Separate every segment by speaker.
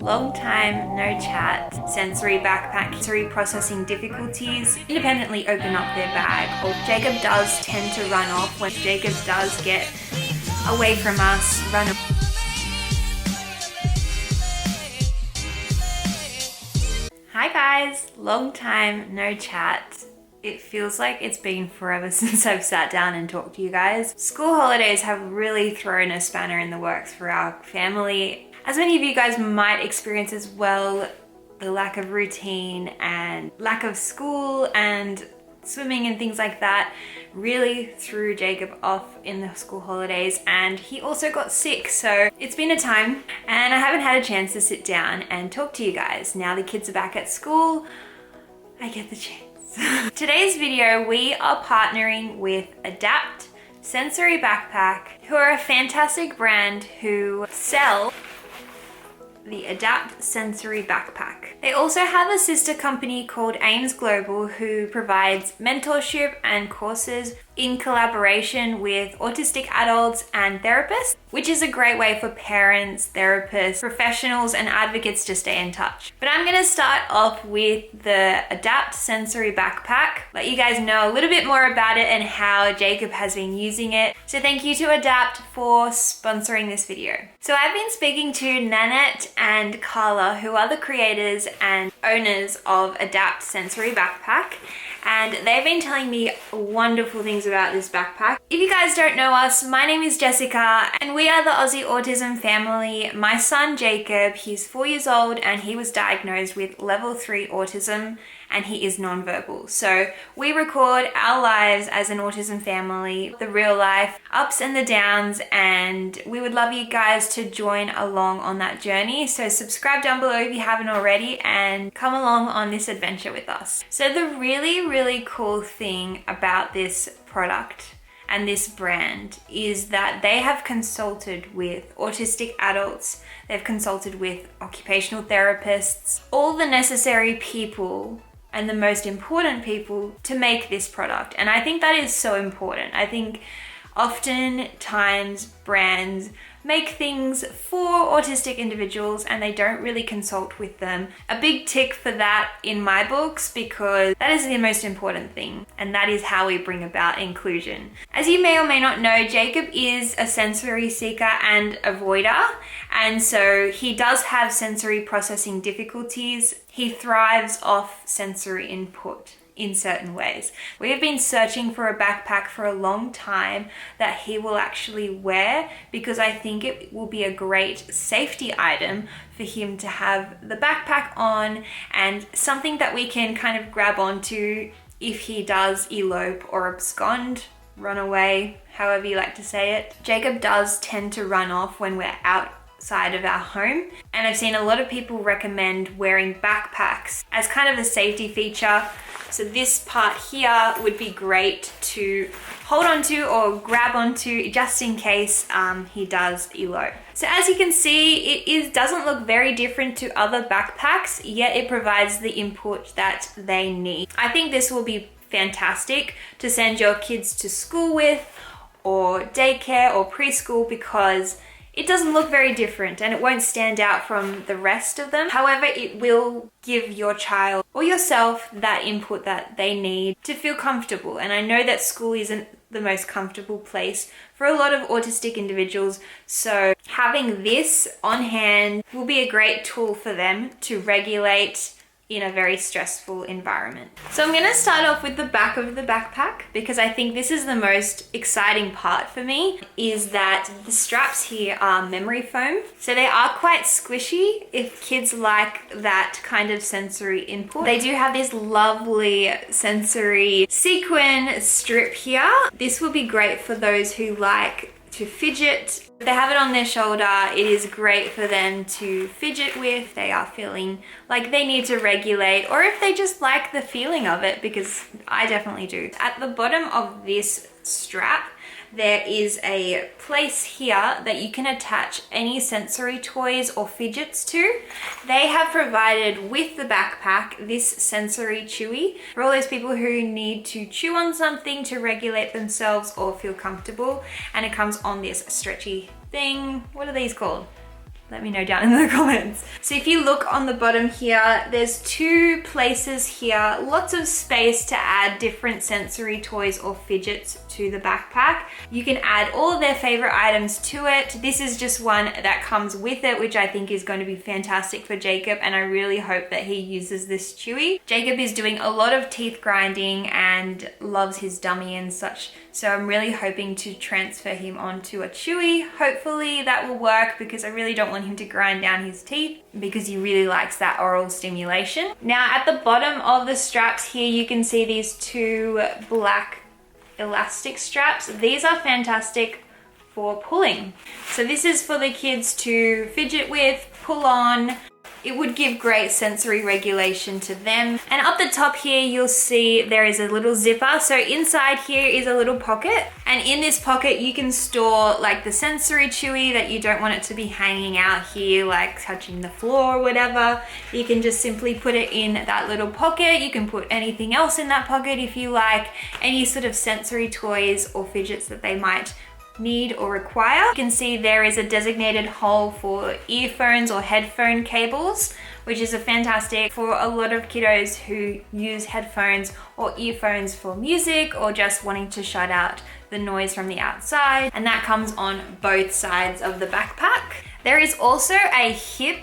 Speaker 1: Long time no chat, sensory backpack, sensory processing difficulties, independently open up their bag. Or Jacob does tend to run off when Jacob does get away from us, run. Hi guys, long time no chat. It feels like it's been forever since I've sat down and talked to you guys. School holidays have really thrown a spanner in the works for our family. As many of you guys might experience as well, the lack of routine and lack of school and swimming and things like that really threw Jacob off in the school holidays, and he also got sick. So it's been a time and I haven't had a chance to sit down and talk to you guys. Now the kids are back at school, I get the chance. Today's video, we are partnering with Adapt Sensory Backpack, who are a fantastic brand who sell the Adapt Sensory Backpack. They also have a sister company called Ames Global who provides mentorship and courses in collaboration with autistic adults and therapists, which is a great way for parents, therapists, professionals, and advocates to stay in touch. But I'm gonna start off with the Adapt Sensory Backpack, let you guys know a little bit more about it and how Jacob has been using it. So thank you to Adapt for sponsoring this video. So I've been speaking to Nanette and Carla, who are the creators and owners of Adapt Sensory Backpack, and they've been telling me wonderful things about this backpack. If you guys don't know us, my name is Jessica and we are the Aussie Autism family. My son Jacob, he's 4 years old and he was diagnosed with level 3 autism and he is nonverbal. So we record our lives as an autism family, the real life, ups and the downs, and we would love you guys to join along on that journey. So subscribe down below if you haven't already and come along on this adventure with us. So the really cool thing about this product and this brand is that they have consulted with autistic adults, they've consulted with occupational therapists, all the necessary people and the most important people to make this product. And I think that is so important. I think oftentimes brands make things for autistic individuals and they don't really consult with them. A big tick for that in my books, because that is the most important thing, and that is how we bring about inclusion. As you may or may not know, Jacob is a sensory seeker and avoider, and so he does have sensory processing difficulties. He thrives off sensory input in certain ways. We have been searching for a backpack for a long time that he will actually wear, because I think it will be a great safety item for him to have the backpack on, and something that we can kind of grab onto if he does elope or abscond, run away, however you like to say it. Jacob does tend to run off when we're outside of our home, and I've seen a lot of people recommend wearing backpacks as kind of a safety feature. So this part here would be great to hold onto or grab onto just in case he does elope. So as you can see, it doesn't look very different to other backpacks, yet it provides the input that they need. I think this will be fantastic to send your kids to school with, or daycare or preschool, because it doesn't look very different and it won't stand out from the rest of them. However, it will give your child or yourself that input that they need to feel comfortable. And I know that school isn't the most comfortable place for a lot of autistic individuals, so having this on hand will be a great tool for them to regulate in a very stressful environment. So I'm gonna start off with the back of the backpack, because I think this is the most exciting part for me, is that the straps here are memory foam. So they are quite squishy if kids like that kind of sensory input. They do have this lovely sensory sequin strip here. This will be great for those who like to fidget. If they have it on their shoulder, it is great for them to fidget with. They are feeling like they need to regulate, or if they just like the feeling of it, because I definitely do. At the bottom of this strap, there is a place here that you can attach any sensory toys or fidgets to. They have provided with the backpack this sensory chewy for all those people who need to chew on something to regulate themselves or feel comfortable. And it comes on this stretchy thing. What are these called? Let me know down in the comments. So if you look on the bottom here, there's 2 places here, lots of space to add different sensory toys or fidgets to the backpack. You can add all of their favorite items to it. This is just one that comes with it, which I think is going to be fantastic for Jacob, and I really hope that he uses this chewy. Jacob is doing a lot of teeth grinding and loves his dummy and such, so I'm really hoping to transfer him onto a chewy. Hopefully that will work, because I really don't want him to grind down his teeth, because he really likes that oral stimulation. Now at the bottom of the straps here, you can see these 2 black elastic straps. These are fantastic for pulling. So this is for the kids to fidget with, pull on. It would give great sensory regulation to them. And up the top here, you'll see there is a little zipper. So inside here is a little pocket. And in this pocket, you can store like the sensory chewy that you don't want it to be hanging out here, like touching the floor or whatever. You can just simply put it in that little pocket. You can put anything else in that pocket if you like, any sort of sensory toys or fidgets that they might need or require. You can see there is a designated hole for earphones or headphone cables, which is a fantastic for a lot of kiddos who use headphones or earphones for music or just wanting to shut out the noise from the outside, and that comes on both sides of the backpack. There is also a hip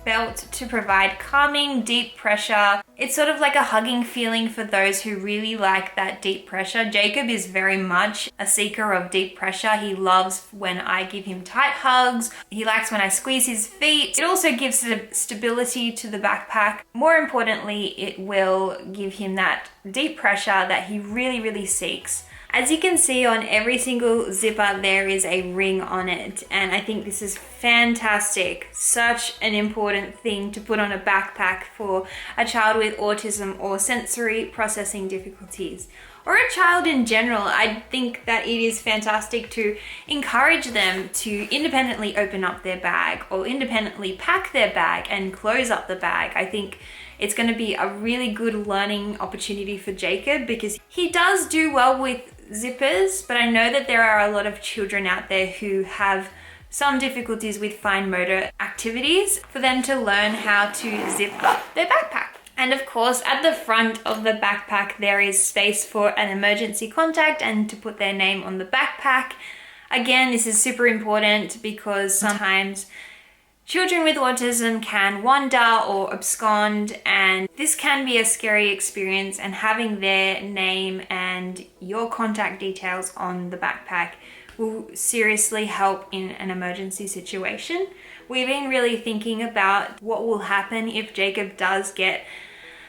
Speaker 1: belt to provide calming, deep pressure. It's sort of like a hugging feeling for those who really like that deep pressure. Jacob is very much a seeker of deep pressure. He loves when I give him tight hugs. He likes when I squeeze his feet. It also gives stability to the backpack. More importantly, it will give him that deep pressure that he really, really seeks. As you can see on every single zipper, there is a ring on it, and I think this is fantastic. Such an important thing to put on a backpack for a child with autism or sensory processing difficulties, or a child in general. I think that it is fantastic to encourage them to independently open up their bag or independently pack their bag and close up the bag. I think it's going to be a really good learning opportunity for Jacob, because he does do well with zippers, but I know that there are a lot of children out there who have some difficulties with fine motor activities, for them to learn how to zip up their backpack. And of course, at the front of the backpack, there is space for an emergency contact and to put their name on the backpack. Again, this is super important because sometimes children with autism can wander or abscond, and this can be a scary experience, and having their name and your contact details on the backpack will seriously help in an emergency situation. We've been really thinking about what will happen if Jacob does get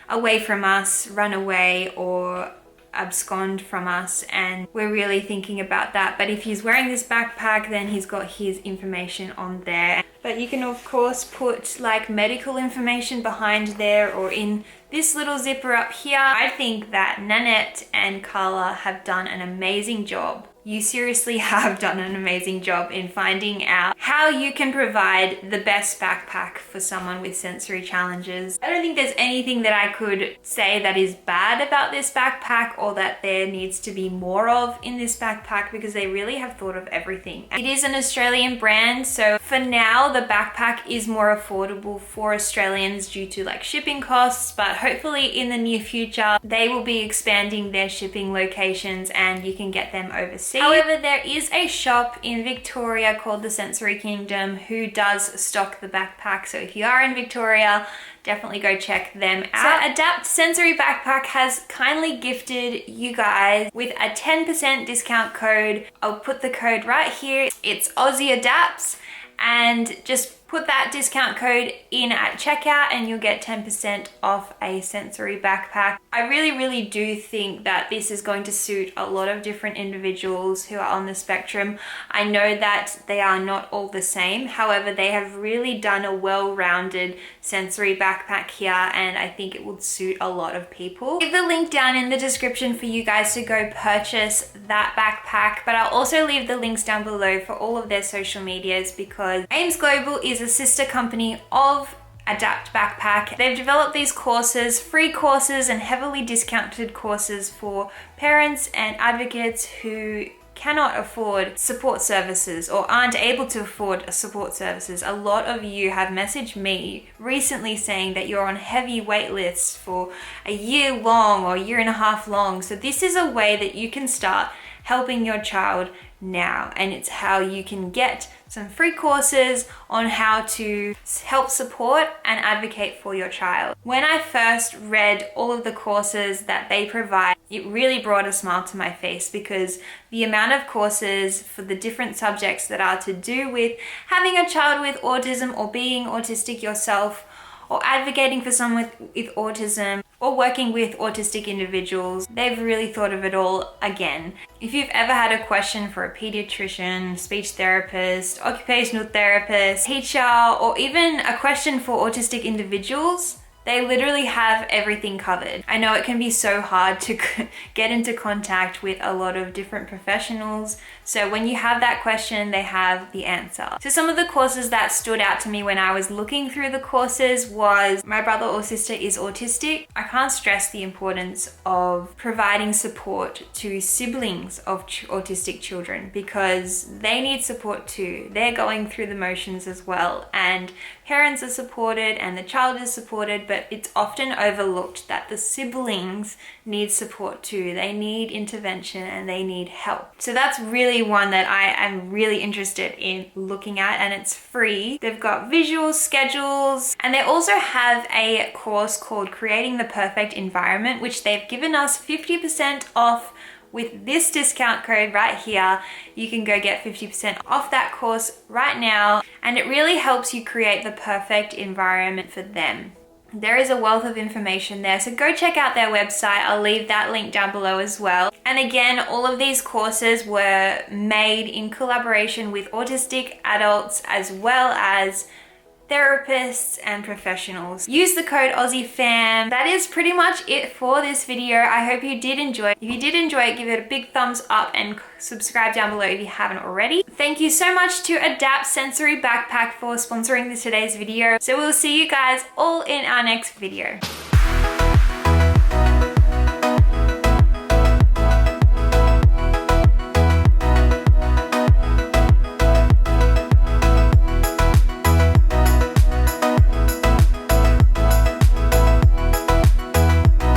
Speaker 1: away from us, run away, or abscond from us, and we're really thinking about that. But if he's wearing this backpack, then he's got his information on there. But you can of course put like medical information behind there or in this little zipper up here. I think that Nanette and Carla have done an amazing job. You seriously have done an amazing job in finding out how you can provide the best backpack for someone with sensory challenges. I don't think there's anything that I could say that is bad about this backpack or that there needs to be more of in this backpack, because they really have thought of everything. It is an Australian brand, so for now the backpack is more affordable for Australians due to like shipping costs, but hopefully in the near future they will be expanding their shipping locations and you can get them overseas. However, there is a shop in Victoria called the Sensory Kingdom who does stock the backpack. So if you are in Victoria, definitely go check them out. So Adapt Sensory Backpack has kindly gifted you guys with a 10% discount code. I'll put the code right here. It's Aussie Adapts, and just put that discount code in at checkout and you'll get 10% off a sensory backpack. I really do think that this is going to suit a lot of different individuals who are on the spectrum. I know that they are not all the same. However, they have really done a well-rounded sensory backpack here, and I think it would suit a lot of people. Leave the link down in the description for you guys to go purchase that backpack, but I'll also leave the links down below for all of their social medias, because Ames Global is a sister company of Adapt Backpack. They've developed these courses, free courses and heavily discounted courses for parents and advocates who cannot afford support services or aren't able to afford support services, a lot of you have messaged me recently saying that you're on heavy wait lists for a year long or a year and a half long. So this is a way that you can start helping your child now, and it's how you can get some free courses on how to help support and advocate for your child. When I first read all of the courses that they provide, it really brought a smile to my face, because the amount of courses for the different subjects that are to do with having a child with autism or being autistic yourself, or advocating for someone with autism, or working with autistic individuals, they've really thought of it all again. If you've ever had a question for a pediatrician, speech therapist, occupational therapist, teacher, or even a question for autistic individuals, they literally have everything covered. I know it can be so hard to get into contact with a lot of different professionals. So when you have that question, they have the answer. So some of the courses that stood out to me when I was looking through the courses was My Brother or Sister is Autistic. I can't stress the importance of providing support to siblings of autistic children, because they need support too. They're going through the motions as well, and parents are supported and the child is supported, but it's often overlooked that the siblings need support too. They need intervention and they need help. So that's really one that I am really interested in looking at, and it's free. They've got visual schedules, and they also have a course called Creating the Perfect Environment, which they've given us 50% off. With this discount code right here, you can go get 50% off that course right now, and it really helps you create the perfect environment for them. There is a wealth of information there, so go check out their website. I'll leave that link down below as well. And again, all of these courses were made in collaboration with autistic adults as well as therapists and professionals. Use the code AussieFam. That is pretty much it for this video. I hope you did enjoy it. If you did enjoy it, give it a big thumbs up and subscribe down below if you haven't already. Thank you so much to Adapt Sensory Backpack for sponsoring today's video. So we'll see you guys all in our next video.